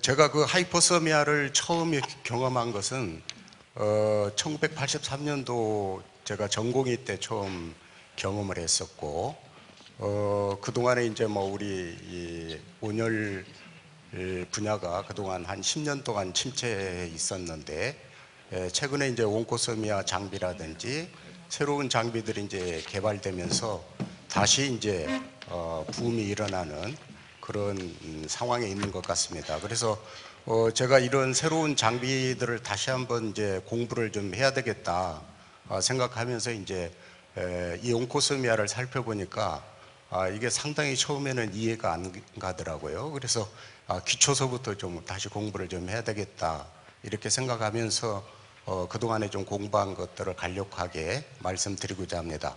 제가 그 하이퍼서미아를 처음 경험한 것은 1983년도 제가 전공의 때 처음 경험을 했었고, 그동안에 이제 뭐 우리 이 온열 분야가 그동안 한 10년 동안 침체해 있었는데, 최근에 이제 온코서미아 장비라든지 새로운 장비들이 이제 개발되면서 다시 이제 붐이 일어나는 그런 상황에 있는 것 같습니다. 그래서 제가 이런 새로운 장비들을 다시 한번 이제 공부를 좀 해야 되겠다 생각하면서 이제 이 온코스미아를 살펴보니까 이게 상당히 처음에는 이해가 안 가더라고요. 그래서 기초서부터 좀 다시 공부를 좀 해야 되겠다 이렇게 생각하면서 그동안에 좀 공부한 것들을 간략하게 말씀드리고자 합니다.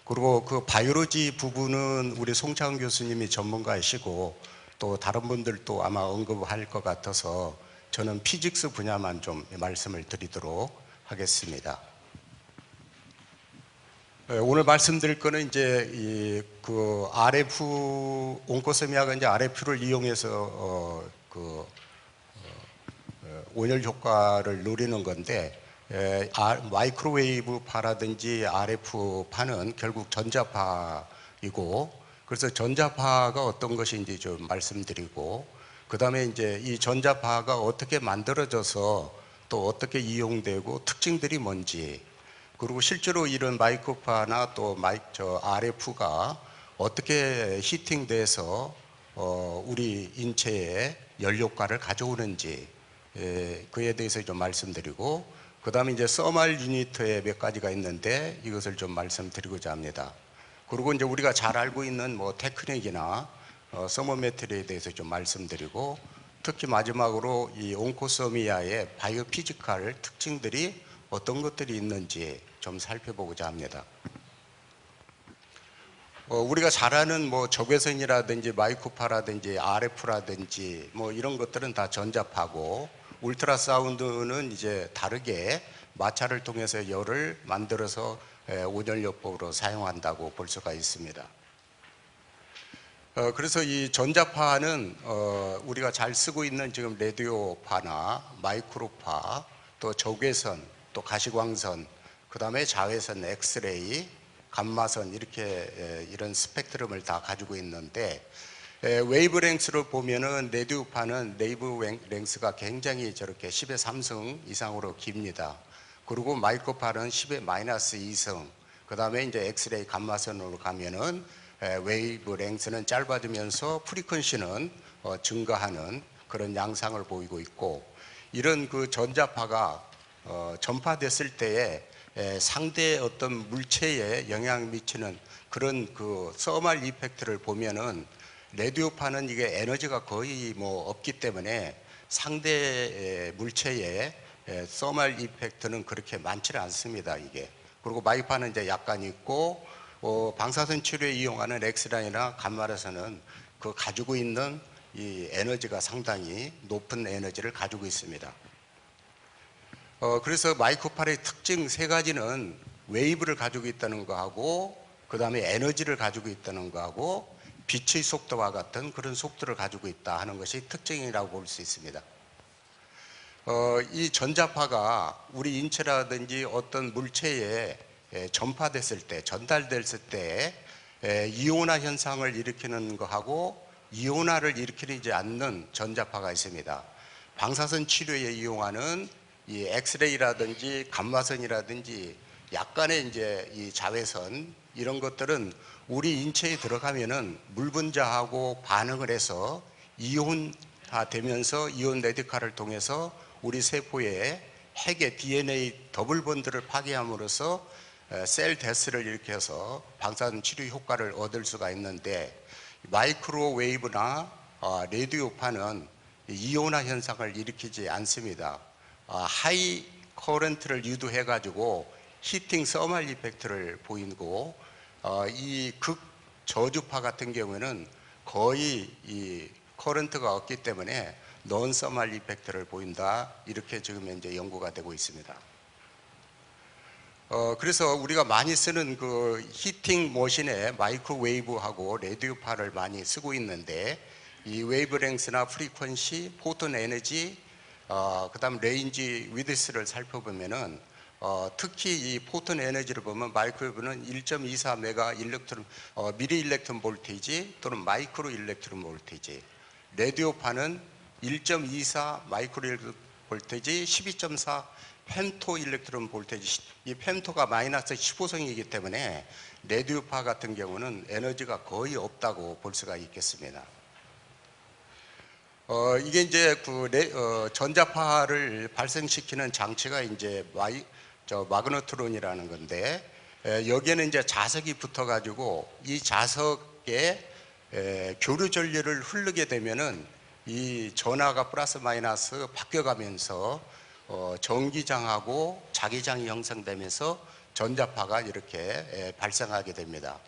그리고 그 바이오로지 부분은 우리 송창훈 교수님이 전문가이시고 또 다른 분들도 아마 언급할 것 같아서 저는 피직스 분야만 좀 말씀을 드리도록 하겠습니다. 오늘 말씀드릴 거는 이제 그 RF 온코세미아가 이제 RF를 이용해서 온열 효과를 누리는 건데, 마이크로웨이브 파라든지 RF 파는 결국 전자파이고, 그래서 전자파가 어떤 것인지 좀 말씀드리고, 그 다음에 이제 이 전자파가 어떻게 만들어져서 또 어떻게 이용되고 특징들이 뭔지, 그리고 실제로 이런 마이크로파나 또 RF가 어떻게 히팅돼서 우리 인체에 열 효과를 가져오는지 그에 대해서 좀 말씀드리고, 그 다음에 이제 서멀 유니트에 몇 가지가 있는데 이것을 좀 말씀드리고자 합니다. 그리고 이제 우리가 잘 알고 있는 뭐 테크닉이나 서머메트리에 대해서 좀 말씀드리고, 특히 마지막으로 이 온코서미아의 바이오 피지컬 특징들이 어떤 것들이 있는지 좀 살펴보고자 합니다. 우리가 잘 아는 뭐 적외선이라든지 마이크로파라든지 RF라든지 뭐 이런 것들은 다 전자파고, 울트라사운드는 이제 다르게 마찰을 통해서 열을 만들어서 온열요법으로 사용한다고 볼 수가 있습니다. 그래서 이 전자파는 우리가 잘 쓰고 있는 지금 라디오파나 마이크로파, 또 적외선, 또 가시광선, 그 다음에 자외선, 엑스레이, 감마선 이렇게 이런 스펙트럼을 다 가지고 있는데, 웨이브랭스를 보면은 라디오파는 웨이브랭스가 굉장히 저렇게 10의 3승 이상으로 깁니다. 그리고 마이크로파는 10의 마이너스 2승, 그 다음에 이제 엑스레이 감마선으로 가면은 웨이브랭스는 짧아지면서 프리퀀시는 증가하는 그런 양상을 보이고 있고, 이런 그 전자파가 전파됐을 때에 상대 어떤 물체에 영향을 미치는 그런 그 서멀 이펙트를 보면은 라디오파는 이게 에너지가 거의 뭐 없기 때문에 상대 물체에 서멀 이펙트는 그렇게 많지는 않습니다, 이게. 그리고 마이파는 이제 약간 있고, 방사선 치료에 이용하는 엑스라인이나 감마라선은 그 가지고 있는 이 에너지가 상당히 높은 에너지를 가지고 있습니다. 그래서 마이크로파의 특징 세 가지는 웨이브를 가지고 있다는 거하고, 그 다음에 에너지를 가지고 있다는 거하고, 빛의 속도와 같은 그런 속도를 가지고 있다 하는 것이 특징이라고 볼 수 있습니다. 이 전자파가 우리 인체라든지 어떤 물체에 전파됐을 때, 전달됐을 때 이온화 현상을 일으키는 거하고 이온화를 일으키지 않는 전자파가 있습니다. 방사선 치료에 이용하는 이 엑스레이라든지 감마선이라든지 약간의 이제 이 자외선 이런 것들은 우리 인체에 들어가면은 물 분자하고 반응을 해서 이온화되면서 이온 레디칼을 통해서 우리 세포에 핵의 DNA 더블 본드를 파괴함으로써 셀 데스를 일으켜서 방사선 치료 효과를 얻을 수가 있는데, 마이크로웨이브나 라디오파는 이온화 현상을 일으키지 않습니다. 하이 커런트를 유도해 가지고 히팅 서멀 이펙트를 보이고, 이 극저주파 같은 경우에는 거의 이 커런트가 없기 때문에 non 서멀 이펙트를 보인다, 이렇게 지금 현재 연구가 되고 있습니다. 그래서 우리가 많이 쓰는 그 히팅 머신에 마이크로웨이브하고 라디오파를 많이 쓰고 있는데, 이 웨이브랭스나 프리퀀시, 포톤 에너지, 그다음 레인지 위드스를 살펴보면은 특히 이 포톤 에너지를 보면 마이크로웨이브는 1.24 메가 일렉트론 미리 일렉트론 볼테이지 또는 마이크로 일렉트론 볼테이지, 레디오파는 1.24 마이크로 일렉트론 볼테이지, 12.4 펜토 일렉트론 볼테이지. 이 펜토가 마이너스 15성이기 때문에 레디오파 같은 경우는 에너지가 거의 없다고 볼 수가 있겠습니다. 이게 이제 전자파를 발생시키는 장치가 이제 마그네트론이라는 건데, 여기에는 이제 자석이 붙어가지고 이 자석에 교류 전류를 흐르게 되면은 이 전하가 플러스 마이너스 바뀌어가면서 전기장하고 자기장이 형성되면서 전자파가 이렇게 발생하게 됩니다.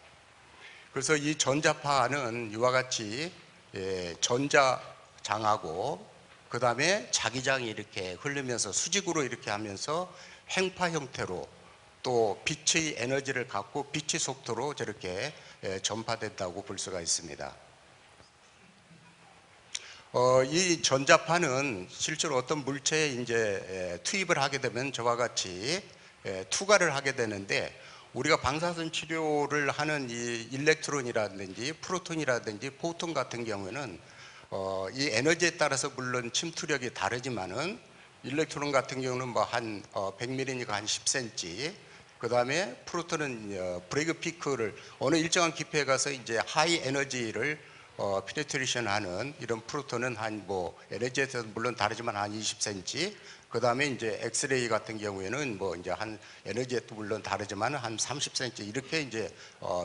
그래서 이 전자파는 이와 같이 전자장하고 그 다음에 자기장이 이렇게 흐르면서 수직으로 이렇게 하면서 횡파 형태로 또 빛의 에너지를 갖고 빛의 속도로 저렇게 전파된다고 볼 수가 있습니다. 이 전자파는 실제로 어떤 물체에 이제 투입을 하게 되면 저와 같이 투과를 하게 되는데, 우리가 방사선 치료를 하는 이 일렉트론이라든지 프로톤이라든지 포톤 같은 경우에는 이 에너지에 따라서 물론 침투력이 다르지만은 일렉트론 같은 경우는 뭐 한 100mm니까 한 10cm, 그 다음에 프로톤은 브레이크 피크를 어느 일정한 깊이에 가서 이제 하이 에너지를 피네트레이션 하는 이런 프로톤은 한 뭐 에너지에 따라서 물론 다르지만 한 20cm, 그 다음에 이제 엑스레이 같은 경우에는 뭐 이제 한 에너지에 또 물론 다르지만 한 30cm 이렇게 이제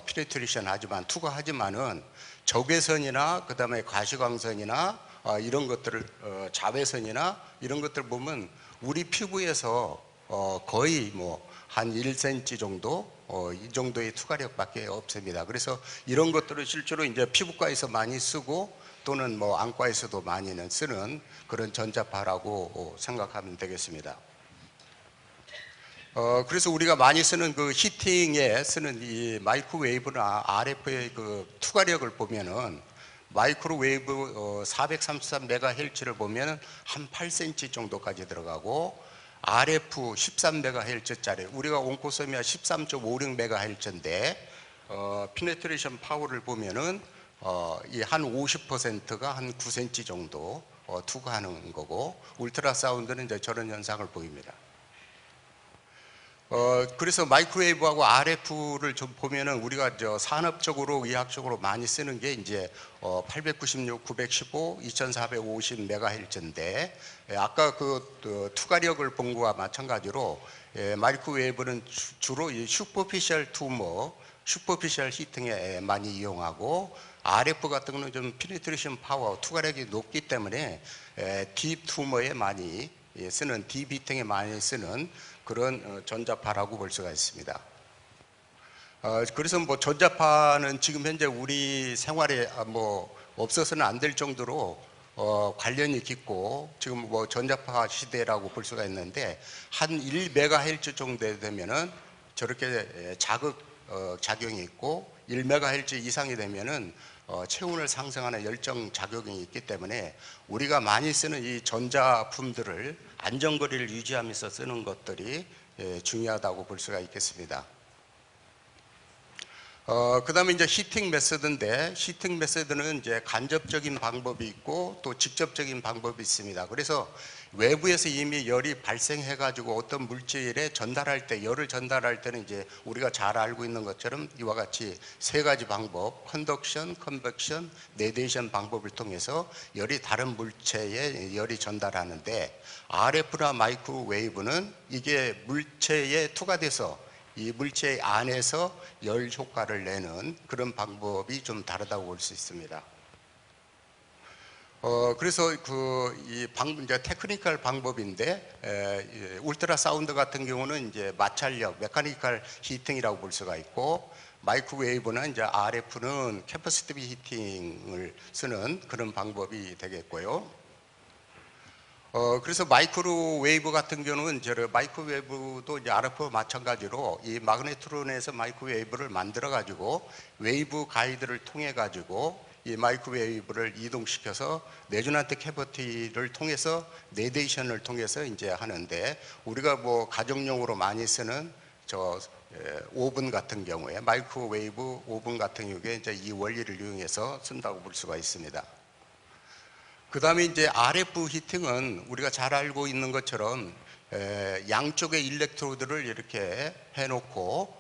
피네트레이션 하지만 투과하지만은 적외선이나 그 다음에 가시광선이나 이런 것들을 자외선이나 이런 것들 보면 우리 피부에서 거의 뭐 한 1cm 정도 이 정도의 투과력밖에 없습니다. 그래서 이런 것들을 실제로 이제 피부과에서 많이 쓰고 또는 뭐 안과에서도 많이는 쓰는 그런 전자파라고 생각하면 되겠습니다. 그래서 우리가 많이 쓰는 그 히팅에 쓰는 이 마이크로웨이브나 RF의 그 투과력을 보면은 마이크로웨이브 433MHz를 보면 한 8cm 정도까지 들어가고, RF 13MHz짜리 우리가 온코소미아 13.56MHz인데 피네트레이션 파워를 보면은 이 한 50%가 한 9cm 정도 투과하는 거고, 울트라 사운드는 이제 저런 현상을 보입니다. 그래서 마이크로웨이브하고 RF를 좀 보면은 우리가 산업적으로 의학적으로 많이 쓰는 게 이제 896, 915, 2450MHz인데, 아까 그 투과력을 본 거와 마찬가지로 마이크로웨이브는 주로 이 슈퍼피셜 투머, 슈퍼피셜 히팅에 많이 이용하고, RF 같은 거는 좀 피네트레이션 파워, 투과력이 높기 때문에 딥 투머에 많이 쓰는, 딥 히팅에 많이 쓰는 그런 전자파라고 볼 수가 있습니다. 그래서 뭐 전자파는 지금 현재 우리 생활에 뭐 없어서는 안 될 정도로 관련이 깊고, 지금 뭐 전자파 시대라고 볼 수가 있는데, 한 1MHz 정도 되면은 저렇게 자극 작용이 있고, 1MHz 이상이 되면은 체온을 상승하는 열정 작용이 있기 때문에 우리가 많이 쓰는 이 전자품들을 안전거리를 유지하면서 쓰는 것들이 중요하다고 볼 수가 있겠습니다. 그 다음에 이제 히팅 메서드인데, 히팅 메서드는 이제 간접적인 방법이 있고 또 직접적인 방법이 있습니다. 그래서 외부에서 이미 열이 발생해 가지고 어떤 물질에 전달할 때, 열을 전달할 때는 이제 우리가 잘 알고 있는 것처럼 이와 같이 세 가지 방법, 컨덕션, 컨벡션, 레디에이션 방법을 통해서 열이 다른 물체에 열이 전달하는데, RF나 마이크로웨이브는 이게 물체에 투과돼서 이 물체 안에서 열 효과를 내는 그런 방법이 좀 다르다고 볼 수 있습니다. 그래서 이제 테크니컬 방법인데, 울트라 사운드 같은 경우는 이제 마찰력, 메카니컬 히팅이라고 볼 수가 있고, 마이크로웨이브나 이제 RF는 캐퍼시티브 히팅을 쓰는 그런 방법이 되겠고요. 그래서 마이크로웨이브 같은 경우는 마이크로웨이브도 이제 RF와 마찬가지로 이 마그네트론에서 마이크로웨이브를 만들어 가지고 웨이브 가이드를 통해 가지고 이 마이크로웨이브를 이동시켜서 내준한테 캐버티를 통해서 내데이션을 통해서 이제 하는데, 우리가 뭐 가정용으로 많이 쓰는 저 오븐 같은 경우에 마이크로웨이브 오븐 같은 경우에 이제 이 원리를 이용해서 쓴다고 볼 수가 있습니다. 그 다음에 이제 RF 히팅은 우리가 잘 알고 있는 것처럼 양쪽의 일렉트로드를 이렇게 해놓고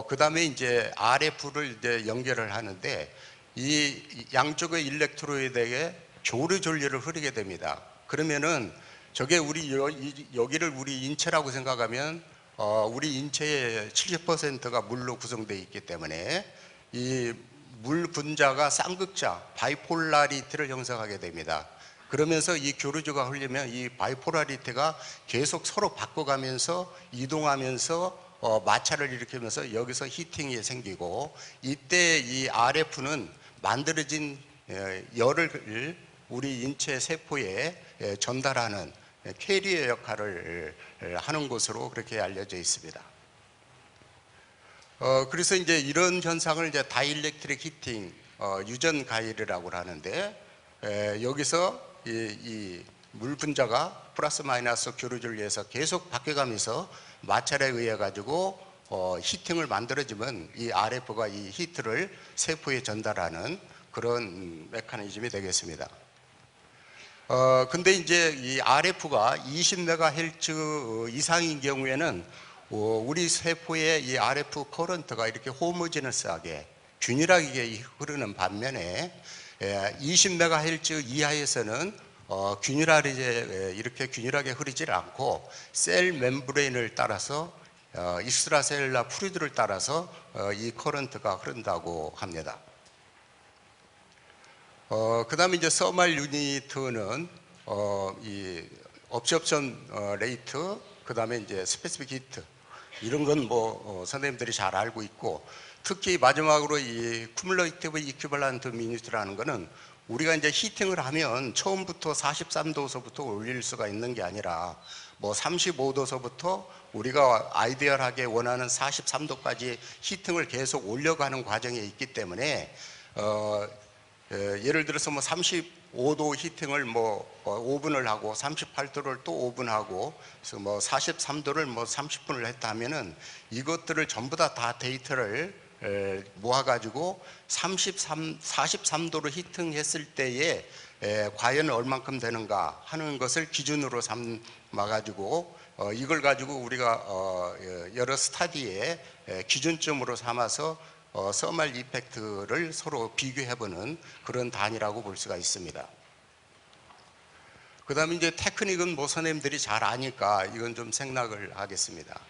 그 다음에 이제 RF를 이제 연결을 하는데, 이 양쪽의 일렉트로드에게 교류 전류를 흐르게 됩니다. 그러면은 저게 우리 여기를 우리 인체라고 생각하면 우리 인체의 70%가 물로 구성되어 있기 때문에 이 물 분자가 쌍극자 바이폴라리티를 형성하게 됩니다. 그러면서 이 교류주가 흐르면 이 바이폴라리티가 계속 서로 바꿔가면서 이동하면서 마찰을 일으키면서 여기서 히팅이 생기고, 이때 이 RF는 만들어진 열을 우리 인체 세포에 전달하는 캐리어 역할을 하는 것으로 그렇게 알려져 있습니다. 그래서 이제 이런 현상을 이제 다이일렉트릭 히팅, 유전 가열이라고 하는데, 여기서 이 물 분자가 플러스 마이너스 교류를 위해서 계속 바뀌어가면서 마찰에 의해 가지고 히팅을 만들어지면 이 RF가 이 히트를 세포에 전달하는 그런 메커니즘이 되겠습니다. 근데 이제 이 RF가 20MHz 이상인 경우에는 우리 세포의 이 RF 커런트가 이렇게 호모지너스하게 균일하게 흐르는 반면에 20MHz 이하에서는 이렇게 균일하게 흐르질 않고 셀 멤브레인을 따라서 익스트라셀룰라 플루이드를 따라서 이 커런트가 흐른다고 합니다. 그 다음에 이제 서멀 유니트는 이 업접션 레이트, 그 다음에 이제 스페시픽 히트, 이런 건 뭐 선생님들이 잘 알고 있고, 특히 마지막으로 이 쿠뮬레이티브 이퀴벌런트 미니트라는 거는 우리가 이제 히팅을 하면 처음부터 43도서부터 올릴 수가 있는 게 아니라 뭐 35도서부터 우리가 아이디얼하게 원하는 43도까지 히팅을 계속 올려가는 과정에 있기 때문에 예를 들어서 뭐 35도 히팅을 뭐 5분을 하고 38도를 또 5분 하고, 그래서 뭐 43도를 뭐 30분을 했다 하면은 이것들을 전부 다 데이터를 모아가지고 43도로 히팅했을 때에 과연 얼만큼 되는가 하는 것을 기준으로 삼아가지고 이걸 가지고 우리가 여러 스타디에 기준점으로 삼아서 서멀 이펙트를 서로 비교해보는 그런 단위라고 볼 수가 있습니다. 그 다음에 이제 테크닉은 뭐 선생님들이 잘 아니까 이건 좀 생략을 하겠습니다.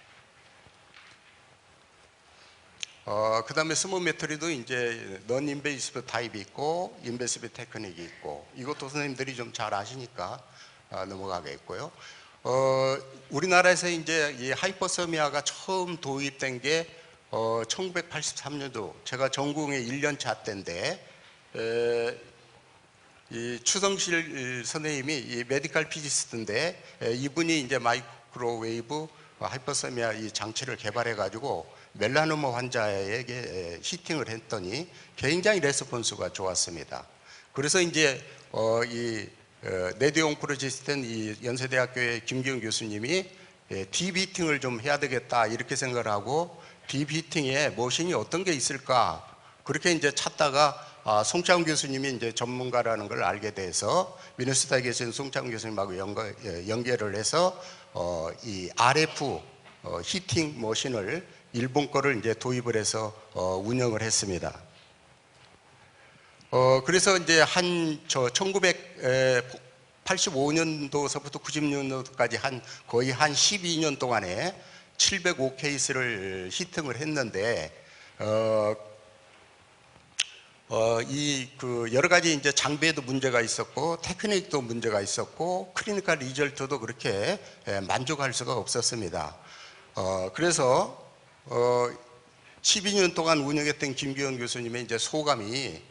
그 다음에 스몰 메터리도 이제 넌 인베이시브 타입이 있고 인베이시브 테크닉이 있고, 이것도 선생님들이 좀 잘 아시니까 넘어가겠고요. 우리나라에서 이제 이 하이퍼서미아가 처음 도입된 게 1983년도 제가 전공의 1년차 때인데, 이 추성실 선생님이 이 메디컬 피지스트인데 이분이 이제 마이크로웨이브 하이퍼서미아 이 장치를 개발해 가지고 멜라노마 환자에게 히팅을 했더니 굉장히 레스폰스가 좋았습니다. 그래서 이제 이 레디옹콜로지스트인 이 연세대학교의 김기훈 교수님이 딥 히팅을 좀 해야 되겠다 이렇게 생각을 하고, 딥 히팅에 머신이 어떤 게 있을까 그렇게 이제 찾다가 송창훈 교수님이 이제 전문가라는 걸 알게 돼서 미네소타에 계신 송창훈 교수님하고 연결을 해서 이 RF 히팅 머신을 일본 거를 이제 도입을 해서 운영을 했습니다. 그래서 이제 저 1985년도서부터 90년도까지 거의 한 12년 동안에 705케이스를 히팅을 했는데, 여러 가지 이제 장비에도 문제가 있었고, 테크닉도 문제가 있었고, 클리니컬 리절트도 그렇게 만족할 수가 없었습니다. 그래서 12년 동안 운영했던 김기현 교수님의 이제 소감이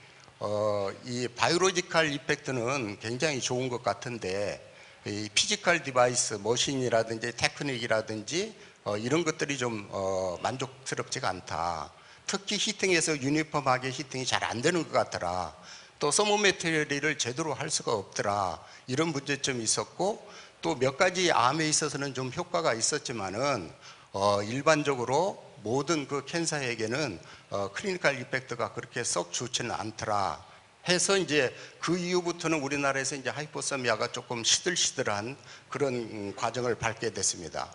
이 바이오로지컬 이펙트는 굉장히 좋은 것 같은데 이 피지컬 디바이스, 머신이라든지 테크닉이라든지 이런 것들이 좀 만족스럽지가 않다. 특히 히팅에서 유니폼하게 히팅이 잘 안 되는 것 같더라. 또 서모메트리를 제대로 할 수가 없더라. 이런 문제점이 있었고, 또 몇 가지 암에 있어서는 좀 효과가 있었지만은 일반적으로 모든 그 캔서에게는 클리니컬 이펙트가 그렇게 썩 좋지는 않더라 해서 이제 그 이후부터는 우리나라에서 이제 하이포서미아가 조금 시들시들한 그런 과정을 밟게 됐습니다.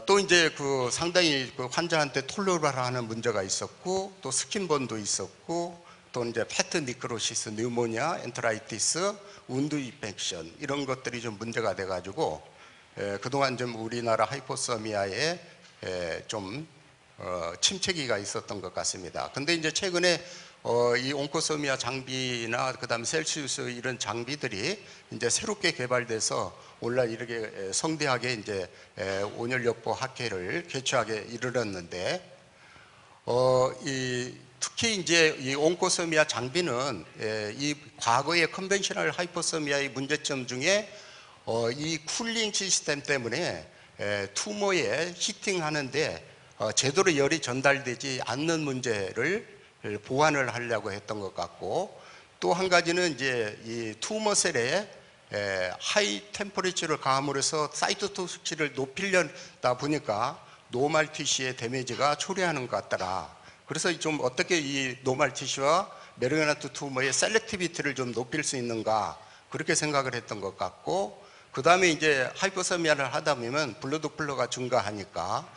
또 이제 그 상당히 그 환자한테 톨러라하는 문제가 있었고, 또 스킨번도 있었고, 또 이제 페트 니크로시스, 뉴모니아, 엔테라이티스, 운드 인펙션 이런 것들이 좀 문제가 돼가지고 그동안 좀 우리나라 하이포서미아에 좀 침체기가 있었던 것 같습니다. 근데 이제 최근에 이 온코소미아 장비나 그다음 셀시우스 이런 장비들이 이제 새롭게 개발돼서 오늘날 이렇게 성대하게 이제 온열역보 학회를 개최하게 이르렀는데 특히 이제 이 온코소미아 장비는 이 과거의 컨벤셔널 하이포서미아의 문제점 중에 이 쿨링 시스템 때문에 투모에 히팅하는데 제대로 열이 전달되지 않는 문제를 보완을 하려고 했던 것 같고, 또 한 가지는 이제 이 투머셀에 하이 템퍼리처를 가함으로써 사이토톡시를 높이려다 보니까 노멀 티시의 데미지가 초래하는 것 같더라. 그래서 좀 어떻게 이 노멀 티시와 메르게나트 투머의 셀렉티비티를 좀 높일 수 있는가, 그렇게 생각을 했던 것 같고, 그 다음에 이제 하이포서미아를 하다 보면 블러드 플로가 증가하니까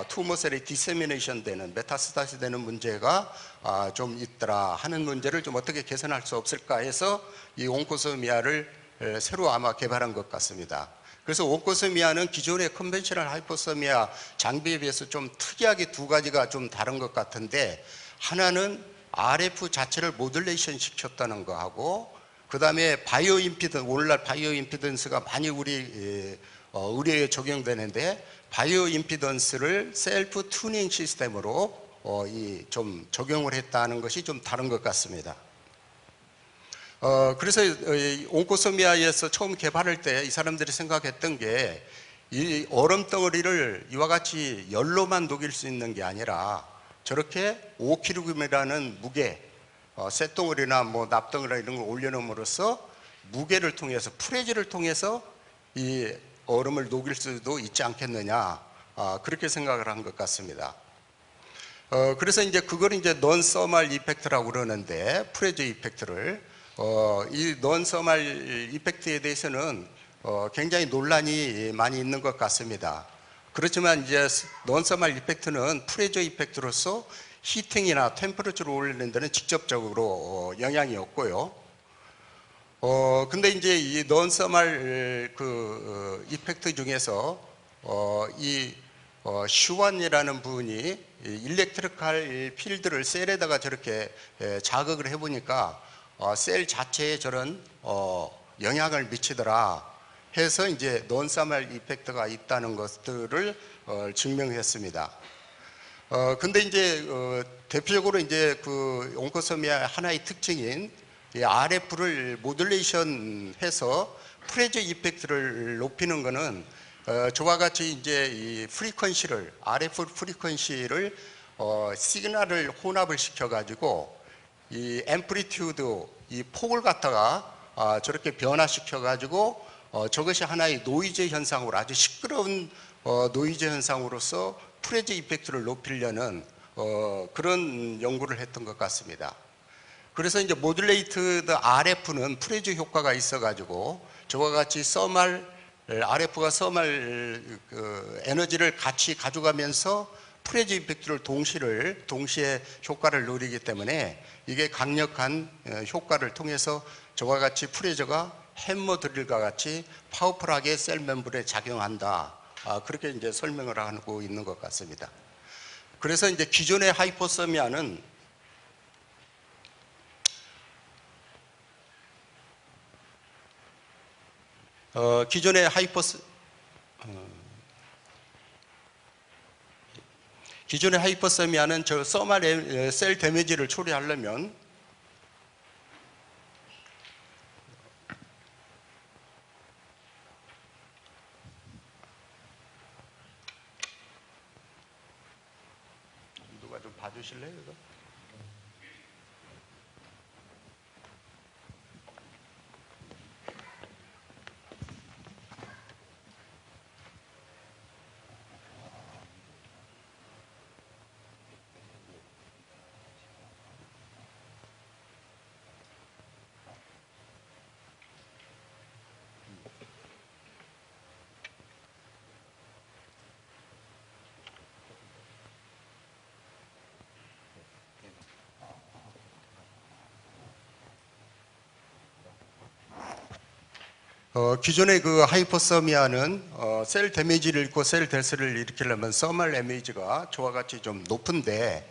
투머셀이 디세미네이션 되는, 메타스타시 되는 문제가 좀 있더라 하는 문제를 좀 어떻게 개선할 수 없을까 해서 이 온코소미아를 새로 아마 개발한 것 같습니다. 그래서 온코소미아는 기존의 컨벤셔널 하이포서미아 장비에 비해서 좀 특이하게 두 가지가 좀 다른 것 같은데, 하나는 RF 자체를 모듈레이션 시켰다는 거하고, 그 다음에 바이오 임피던스, 오늘날 바이오 임피던스가 많이 우리 의료에 적용되는데, 바이오 임피던스를 셀프 튜닝 시스템으로 좀 적용을 했다는 것이 좀 다른 것 같습니다. 그래서 온코소미아에서 처음 개발할 때 이 사람들이 생각했던 게, 이 얼음 덩어리를 이와 같이 열로만 녹일 수 있는 게 아니라 저렇게 5kg이라는 무게, 쇳덩어리나 뭐 납덩어리나 이런 걸 올려놓음으로써 무게를 통해서, 프레지를 통해서 이 얼음을 녹일 수도 있지 않겠느냐, 그렇게 생각을 한 것 같습니다. 그래서 이제 그걸 이제 넌 서멀 이펙트라고 그러는데, 프레저 이펙트를 이 넌 서멀 이펙트에 대해서는 굉장히 논란이 많이 있는 것 같습니다. 그렇지만 이제 넌 서멀 이펙트는 프레저 이펙트로서 히팅이나 템퍼러처를 올리는 데는 직접적으로 영향이 없고요. 근데 이제 이 넌 서멀 이펙트 중에서 이 슈완이라는 분이 일렉트리컬 필드를 셀에다가 저렇게 자극을 해보니까 셀 자체에 저런 영향을 미치더라 해서 이제 넌 서멀 이펙트가 있다는 것들을 증명했습니다. 근데 이제 대표적으로 이제 그 온코소미아 하나의 특징인 이 RF를 모듈레이션 해서 프레저 이펙트를 높이는 거는 저와 같이 이제 이 프리퀀시를, RF 프리퀀시를 시그널을 혼합을 시켜 가지고 이 앰플리튜드, 이 폭을 갖다가 저렇게 변화시켜 가지고 저것이 하나의 노이즈 현상으로, 아주 시끄러운 노이즈 현상으로서 프레저 이펙트를 높이려는 그런 연구를 했던 것 같습니다. 그래서 이제 모듈레이트드 RF는 프레저 효과가 있어 가지고 저와 같이 서멀, RF가 서멀 에너지를 같이 가져가면서 프레저 이펙트를 동시에 효과를 누리기 때문에 이게 강력한 효과를 통해서 저와 같이 프레저가 해머 드릴과 같이 파워풀하게 셀 멤브레에 작용한다. 그렇게 이제 설명을 하고 있는 것 같습니다. 그래서 이제 기존의 하이포서미아는 기존의 하이포서미아는 저 서멀 셀 데미지를 처리하려면 누가 좀 봐주실래요? 이거? 기존의 그 하이퍼서미아는 셀 데미지를 입고 셀 데스를 일으키려면 서멀 에미지가 저와 같이 좀 높은데,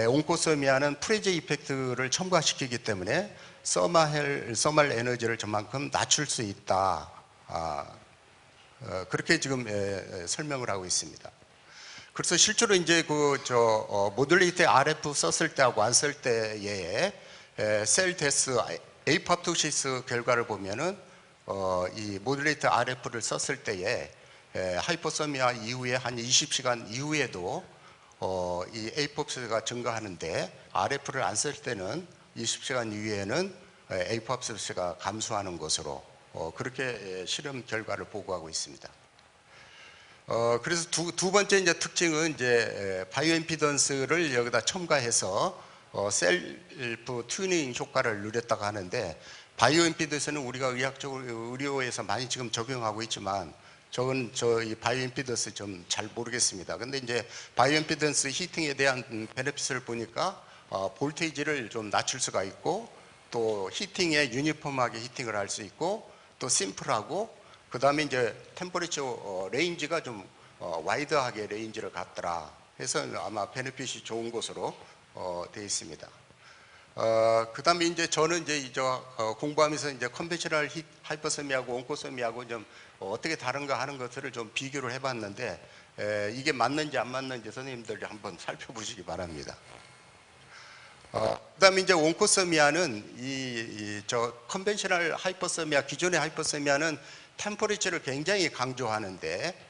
온코서미아는 프레제 이펙트를 첨가시키기 때문에 서멀 에너지를 저만큼 낮출 수 있다. 그렇게 지금 설명을 하고 있습니다. 그래서 실제로 이제 모듈레이트 RF 썼을 때하고 안 쓸 때의 셀 데스 에이팝토시스 결과를 보면은 이 모듈레이트 RF를 썼을 때에 하이퍼서미아 이후에 한 20시간 이후에도 이 에이팝스가 증가하는데, RF를 안 쓸 때는 20시간 이후에는 에이팝스가 감소하는 것으로 그렇게 실험 결과를 보고하고 있습니다. 그래서 두 번째 이제 특징은 이제 바이오 임피던스를 여기다 첨가해서 셀프 튜닝 효과를 누렸다고 하는데, 바이오 임피던스는 우리가 의학적으로 의료에서 많이 지금 적용하고 있지만 이 바이오 임피던스 좀 잘 모르겠습니다. 근데 이제 바이오 임피던스 히팅에 대한 베네핏을 보니까 볼테이지를 좀 낮출 수가 있고, 또 히팅에 유니폼하게 히팅을 할 수 있고, 또 심플하고, 그 다음에 이제 템퍼리처 레인지가 좀 와이드하게 레인지를 갖더라 해서 아마 베네핏이 좋은 것으로 되어 있습니다. 그 다음에 이제 저는 이제 공부하면서 이제 컨벤셔널 하이퍼서미하고 온코서미하고 좀 어떻게 다른가 하는 것들을 좀 비교를 해봤는데, 이게 맞는지 안 맞는지 선생님들이 한번 살펴보시기 바랍니다. 그 다음에 이제 온코서미아는 컨벤셔널 하이퍼서미아, 기존의 하이퍼서미아는 템퍼리처를 굉장히 강조하는데,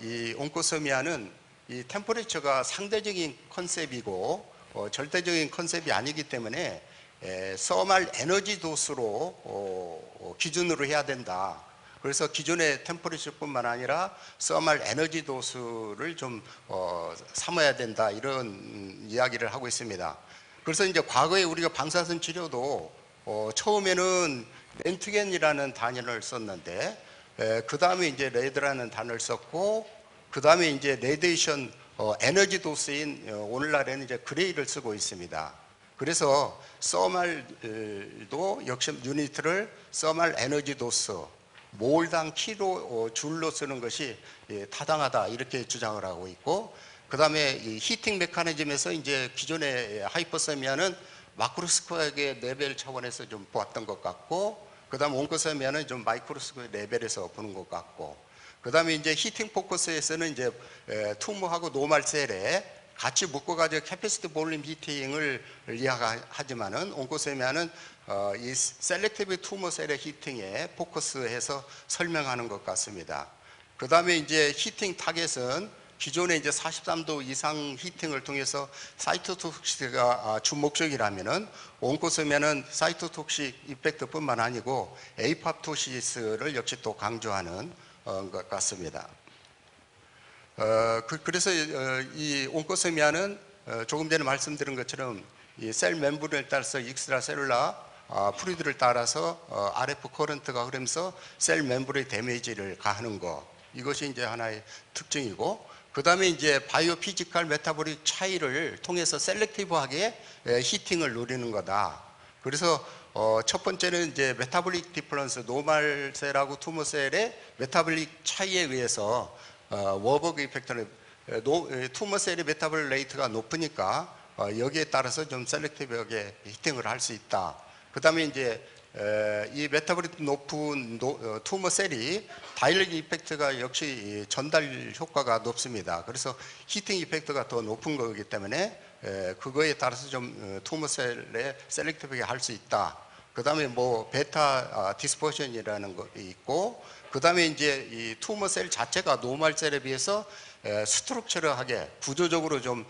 이 온코서미아는 이 템퍼리처가 상대적인 컨셉이고 절대적인 컨셉이 아니기 때문에 서멀 에너지 도수로 기준으로 해야 된다. 그래서 기존의 템퍼리처뿐만 아니라 서멀 에너지 도수를 좀 삼아야 된다, 이런 이야기를 하고 있습니다. 그래서 이제 과거에 우리가 방사선 치료도 처음에는 렌트겐이라는 단위를 썼는데, 그 다음에 이제 레드라는 단어를 썼고, 그 다음에 이제 레디에이션 에너지 도수인 오늘날에는 이제 그레이를 쓰고 있습니다. 그래서 서멀도 역시 유니트를 서멀 에너지 도수, 몰당 킬로 줄로 쓰는 것이 타당하다, 이렇게 주장을 하고 있고, 그 다음에 이 히팅 메커니즘에서 이제 기존의 하이퍼서미아는 마크로스코프의 레벨 차원에서 좀 보았던 것 같고, 그 다음 온코서미아는 좀 마이크로스코프 레벨에서 보는 것 같고, 그 다음에 이제 히팅 포커스에서는 이제 투모하고 노멀 셀에 같이 묶어가지고 캐피시티 볼륨 히팅을 이야기하지만은, 온코서미아는 이 셀렉티브 투모 셀의 히팅에 포커스해서 설명하는 것 같습니다. 그 다음에 이제 히팅 타겟은 기존에 이제 43도 이상 히팅을 통해서 사이토톡식가 주 목적이라면은, 온코서미아는 사이토톡식 이펙트뿐만 아니고 에이팝토시스를 역시 또 강조하는 것 같습니다. 그래서 이 온코서미아는 조금 전에 말씀드린 것처럼 이 셀 멤브레인을 따라서 익스트라 셀룰라 프루이드를 따라서 RF 커런트가 흐르면서 셀 멤브레인 데미지를 가하는 것, 이것이 이제 하나의 특징이고, 그 다음에 이제 바이오 피지컬 메타볼릭 차이를 통해서 셀렉티브하게 히팅을 누리는 거다. 그래서 첫 번째는 이제 메타볼릭 디퍼런스, 노멀 셀하고 투모 셀의 메타볼릭 차이에 의해서 워버그 이펙터는 투모 셀의 메타볼 레이트가 높으니까 여기에 따라서 좀 셀렉티브하게 히팅을 할 수 있다. 그 다음에 이제 이 메타볼릭 높은 투머 셀이 다이렉트 이펙트가 역시 전달 효과가 높습니다. 그래서 히팅 이펙트가 더 높은 거기 때문에 그거에 따라서 좀 투머 셀에 셀렉티브하게 할 수 있다. 그 다음에 뭐 베타 디스퍼션이라는 거 있고, 그 다음에 이제 이 투머 셀 자체가 노멀 셀에 비해서 스트럭처럴하게 구조적으로 좀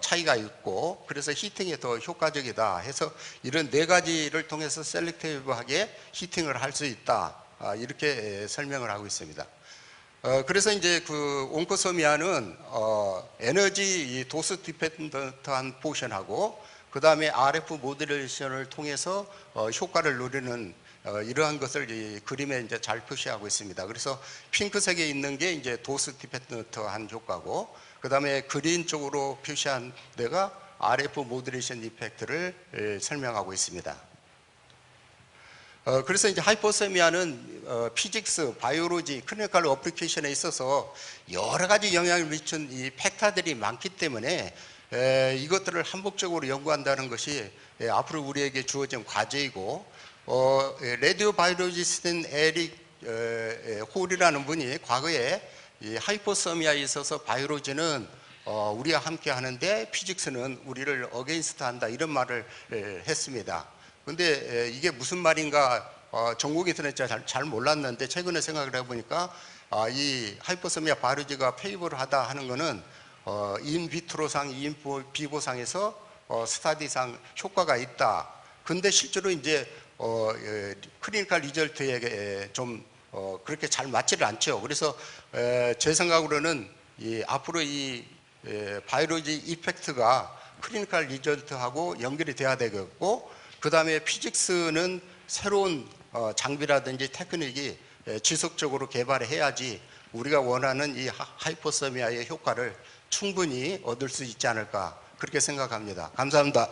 차이가 있고, 그래서 히팅에 더 효과적이다 해서 이런 네 가지를 통해서 셀렉티브하게 히팅을 할 수 있다, 이렇게 설명을 하고 있습니다. 그래서 이제 그 온코서미아는 에너지 도스 디펜던트한 포션하고, 그 다음에 RF 모듈레이션을 통해서 효과를 누리는 이러한 것을 이 그림에 이제 잘 표시하고 있습니다. 그래서 핑크색에 있는 게 이제 도스 디펜던트한 효과고, 그 다음에 그린 쪽으로 표시한 데가 RF 모듈레이션 이펙트를 설명하고 있습니다. 그래서 이제 하이포세미아는 피직스, 바이오로지, 클리니컬 어플리케이션에 있어서 여러 가지 영향을 미친 이 팩터들이 많기 때문에 이것들을 한복적으로 연구한다는 것이 앞으로 우리에게 주어진 과제이고, 레디오 바이올로지스트인 에릭 홀이라는 분이 과거에 이 하이포세미아에 있어서 바이오로지는 우리와 함께 하는데 피직스는 우리를 어게인스트 한다, 이런 말을 했습니다. 근데 이게 무슨 말인가 전공에서는 잘 몰랐는데 최근에 생각을 해보니까 이 하이포세미아 바이오로지가 페이버를 하다 하는 거는 인비트로상, 인비보상에서 스타디상 효과가 있다. 근데 실제로 이제 클리니컬 리절트에 좀 그렇게 잘 맞지를 않죠. 그래서 제 생각으로는 앞으로 이 바이오로지 이펙트가 클리니컬 리절트하고 연결이 돼야 되겠고, 그 다음에 피직스는 새로운 장비라든지 테크닉이 지속적으로 개발해야지 우리가 원하는 이 하이포세미아의 효과를 충분히 얻을 수 있지 않을까, 그렇게 생각합니다. 감사합니다.